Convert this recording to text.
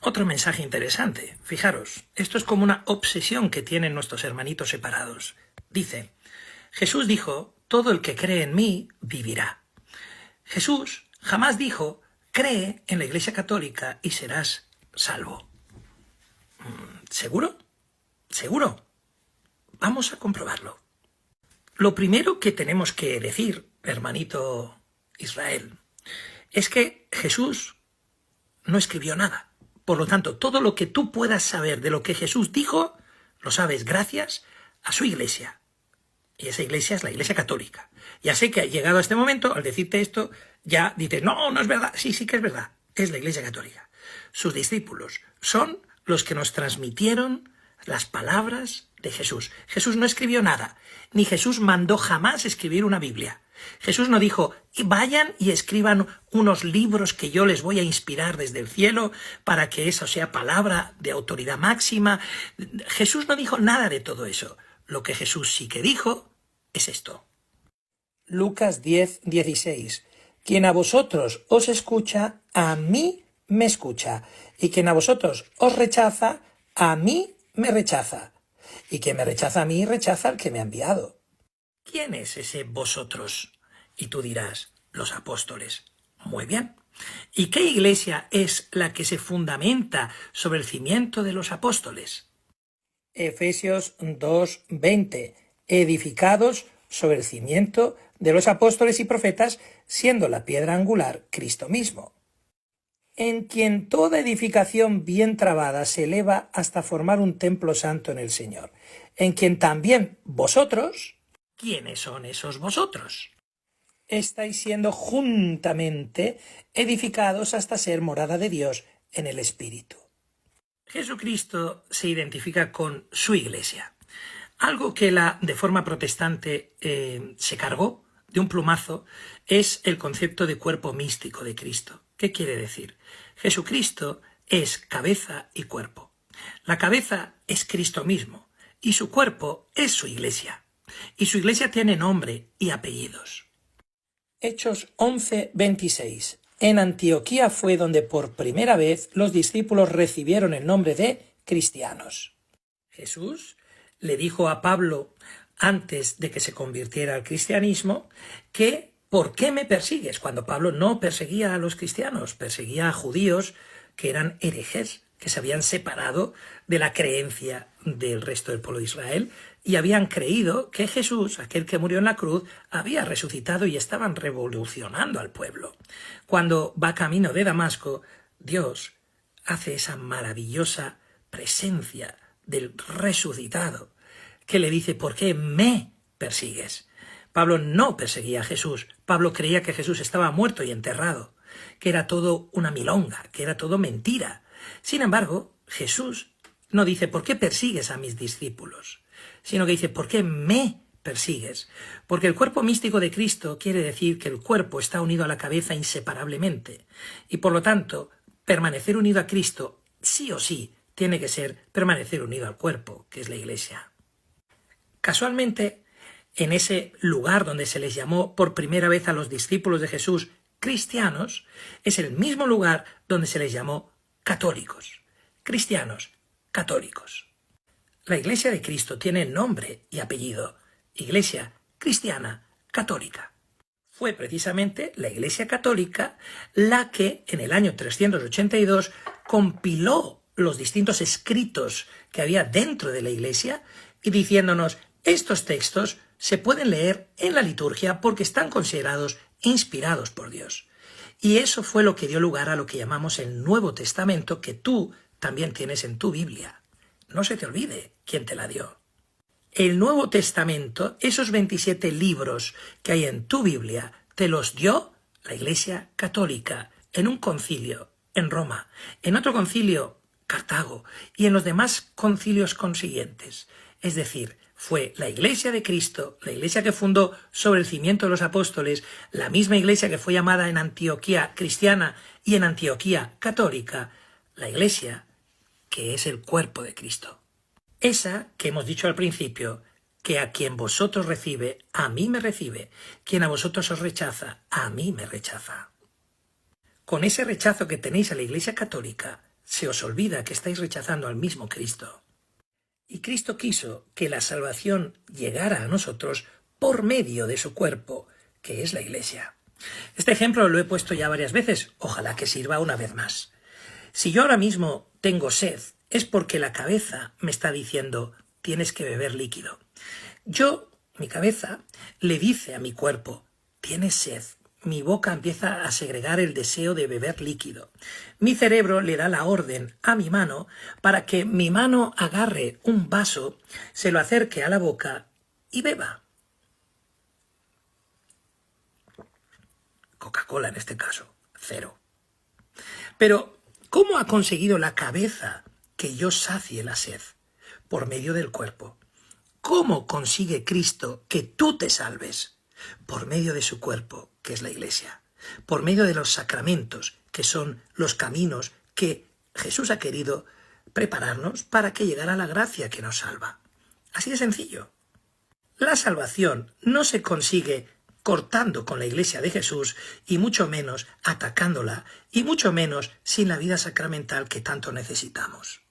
Otro mensaje interesante. Fijaros, esto es como una obsesión que tienen nuestros hermanitos separados. Dice, Jesús dijo, todo el que cree en mí vivirá. Jesús jamás dijo, cree en la Iglesia Católica y serás salvo. ¿Seguro? ¿Seguro? Vamos a comprobarlo. Lo primero que tenemos que decir, hermanito Israel, es que Jesús no escribió nada. Por lo tanto, todo lo que tú puedas saber de lo que Jesús dijo, lo sabes gracias a su iglesia. Y esa iglesia es la Iglesia Católica. Ya sé que llegado a este momento, al decirte esto, ya dices, no, no es verdad. Sí, sí que es verdad. Es la Iglesia Católica. Sus discípulos son los que nos transmitieron las palabras de Jesús. Jesús no escribió nada, ni Jesús mandó jamás escribir una Biblia. Jesús no dijo, vayan y escriban unos libros que yo les voy a inspirar desde el cielo para que eso sea palabra de autoridad máxima. Jesús no dijo nada de todo eso. Lo que Jesús sí que dijo es esto. Lucas 10:16. Quien a vosotros os escucha, a mí me escucha. Y quien a vosotros os rechaza, a mí me rechaza. Y quien me rechaza a mí, rechaza al que me ha enviado. ¿Quién es ese vosotros? Y tú dirás, los apóstoles. Muy bien. ¿Y qué iglesia es la que se fundamenta sobre el cimiento de los apóstoles? Efesios 2:20. Edificados sobre el cimiento de los apóstoles y profetas, siendo la piedra angular Cristo mismo. En quien toda edificación bien trabada se eleva hasta formar un templo santo en el Señor. En quien también vosotros... ¿Quiénes son esos vosotros? Estáis siendo juntamente edificados hasta ser morada de Dios en el Espíritu. Jesucristo se identifica con su iglesia. Algo que de forma protestante se cargó de un plumazo es el concepto de cuerpo místico de Cristo. ¿Qué quiere decir? Jesucristo es cabeza y cuerpo. La cabeza es Cristo mismo y su cuerpo es su iglesia. Y su iglesia tiene nombre y apellidos. Hechos 11:26. En Antioquía fue donde por primera vez los discípulos recibieron el nombre de cristianos. Jesús le dijo a Pablo, antes de que se convirtiera al cristianismo, que ¿por qué me persigues? Cuando Pablo no perseguía a los cristianos, perseguía a judíos que eran herejes, que se habían separado de la creencia del resto del pueblo de Israel y habían creído que Jesús, aquel que murió en la cruz, había resucitado y estaban revolucionando al pueblo. Cuando va camino de Damasco, Dios hace esa maravillosa presencia del resucitado que le dice, ¿por qué me persigues? Pablo no perseguía a Jesús. Pablo creía que Jesús estaba muerto y enterrado, que era todo una milonga, que era todo mentira. Sin embargo, Jesús no dice, ¿por qué persigues a mis discípulos? Sino que dice, ¿por qué me persigues? Porque el cuerpo místico de Cristo quiere decir que el cuerpo está unido a la cabeza inseparablemente. Y por lo tanto, permanecer unido a Cristo, sí o sí, tiene que ser permanecer unido al cuerpo, que es la iglesia. Casualmente, en ese lugar donde se les llamó por primera vez a los discípulos de Jesús cristianos, es el mismo lugar donde se les llamó católicos. Cristianos, católicos. La Iglesia de Cristo tiene nombre y apellido. Iglesia Cristiana Católica. Fue precisamente la Iglesia Católica la que en el año 382 compiló los distintos escritos que había dentro de la Iglesia y diciéndonos, estos textos se pueden leer en la liturgia porque están considerados inspirados por Dios. Y eso fue lo que dio lugar a lo que llamamos el Nuevo Testamento, que tú también tienes en tu Biblia. No se te olvide quién te la dio. El Nuevo Testamento, esos 27 libros que hay en tu Biblia, te los dio la Iglesia Católica en un concilio en Roma, en otro concilio Cartago y en los demás concilios consiguientes. Es decir, fue la Iglesia de Cristo, la Iglesia que fundó sobre el cimiento de los apóstoles, la misma Iglesia que fue llamada en Antioquía cristiana y en Antioquía católica, la Iglesia que es el cuerpo de Cristo. Esa que hemos dicho al principio, que a quien vosotros recibe, a mí me recibe, quien a vosotros os rechaza, a mí me rechaza. Con ese rechazo que tenéis a la Iglesia Católica, se os olvida que estáis rechazando al mismo Cristo. Y Cristo quiso que la salvación llegara a nosotros por medio de su cuerpo, que es la Iglesia. Este ejemplo lo he puesto ya varias veces, ojalá que sirva una vez más. Si yo ahora mismo tengo sed, es porque la cabeza me está diciendo, tienes que beber líquido. Mi cabeza, le dice a mi cuerpo, tienes sed. Mi boca empieza a segregar el deseo de beber líquido. Mi cerebro le da la orden a mi mano para que mi mano agarre un vaso, se lo acerque a la boca y beba. Coca-Cola en este caso, 0. Pero, ¿cómo ha conseguido la cabeza que yo sacie la sed? Por medio del cuerpo. ¿Cómo consigue Cristo que tú te salves? Por medio de su cuerpo, que es la Iglesia. Por medio de los sacramentos, que son los caminos que Jesús ha querido prepararnos para que llegara la gracia que nos salva. Así de sencillo. La salvación no se consigue cortando con la Iglesia de Jesús y mucho menos atacándola y mucho menos sin la vida sacramental que tanto necesitamos.